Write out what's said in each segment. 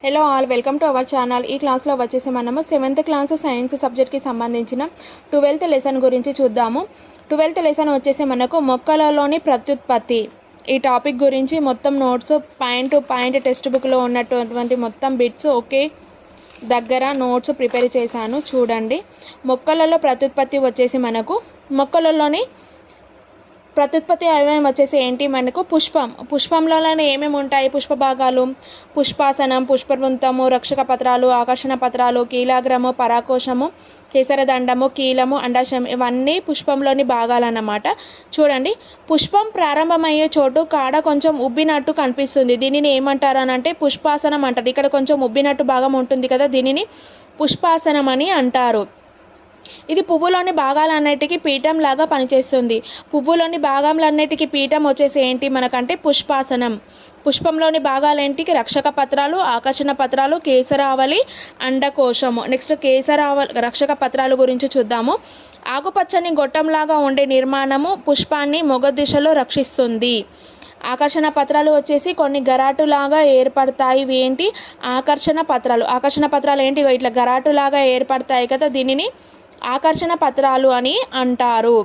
Hello all welcome to our channel. ఈ క్లాస్లో వచ్చేసి మనము 7th క్లాస్ సైన్స్ సబ్జెక్ట్కి సంబంధించిన 12th లెసన్ గురించి చూద్దాము. 12th లెసన్ వచ్చేసి మనకు మొక్కలలోని ప్రత్యుత్పత్తి ఈ టాపిక్ గురించి మొత్తం notes point to point text బుక్లో ఉన్నటువంటి మొత్తం బిట్స్ ఒకే దగ్గర నోట్స్ ప్రిపేర్ చేశాను, చూడండి. మొక్కలలో ప్రత్యుత్పత్తి వచ్చేసి మనకు మొక్కలలోని ప్రత్యుత్పత్తి అవయవం వచ్చేసి ఏంటి, మనకు పుష్పంలోనే ఏమేమి ఉంటాయి, పుష్ప భాగాలు, పుష్పాసనం, పుష్పవృంతము, రక్షక పత్రాలు, ఆకర్షణ పత్రాలు, కీలాగ్రము, పరాకోశము, కేసరదండము, కీలము, అండాశయం, ఇవన్నీ పుష్పంలోని భాగాలన్నమాట. చూడండి, పుష్పం ప్రారంభమయ్యే చోటు కాడ కొంచెం ఉబ్బినట్టు కనిపిస్తుంది, దీనిని ఏమంటారు అని అంటే పుష్పాసనం అంటారు. ఇక్కడ కొంచెం ఉబ్బినట్టు భాగం ఉంటుంది కదా, దీనిని పుష్పాసనం అని అంటారు. ఇది పువ్వులోని భాగాలన్నిటికీ పీఠం లాగా పనిచేస్తుంది. పువ్వులోని భాగాలన్నిటికీ పీఠం వచ్చేసి ఏంటి మనకంటే పుష్పాసనం. పుష్పంలోని భాగాలేంటికి రక్షక పత్రాలు, ఆకర్షణ పత్రాలు, కేసరావళి, అండకోశము. నెక్స్ట్ రక్షక పత్రాల గురించి చూద్దాము. ఆకుపచ్చని గొట్టంలాగా ఉండే నిర్మాణము పుష్పాన్ని మొగ దిశలో రక్షిస్తుంది. ఆకర్షణ పత్రాలు వచ్చేసి కొన్ని గరాటులాగా ఏర్పడతాయి. ఇవి ఏంటి, ఆకర్షణ పత్రాలు. ఆకర్షణ పత్రాలు ఏంటి, ఇట్లా గరాటులాగా ఏర్పడతాయి కదా, దీనిని ఆకర్షణ పత్రాలు అని అంటారు.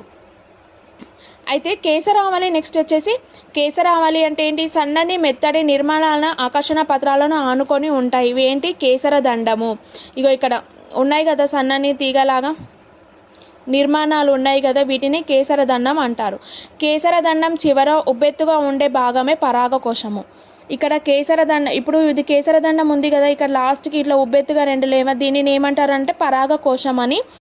అయితే కేసరావళి నెక్స్ట్ వచ్చేసి కేసరావళి అంటే ఏంటి, సన్నని మెత్తడి నిర్మాణాలను ఆకర్షణ పత్రాలను ఆనుకొని ఉంటాయి. ఇవి ఏంటి, కేసరదండము. ఇక్కడ ఉన్నాయి కదా సన్నని తీగలాగా నిర్మాణాలు ఉన్నాయి కదా, వీటిని కేసరదండం అంటారు. కేసరదండం చివర ఉబ్బెత్తుగా ఉండే భాగమే పరాగకోశము. ఇక్కడ కేసరదండం, ఇప్పుడు ఇది కేసరదండం ఉంది కదా, ఇక్కడ లాస్ట్కి ఇట్లా ఉబ్బెత్తుగా రెండు లేవ, దీనిని ఏమంటారు అంటే పరాగకోశం అని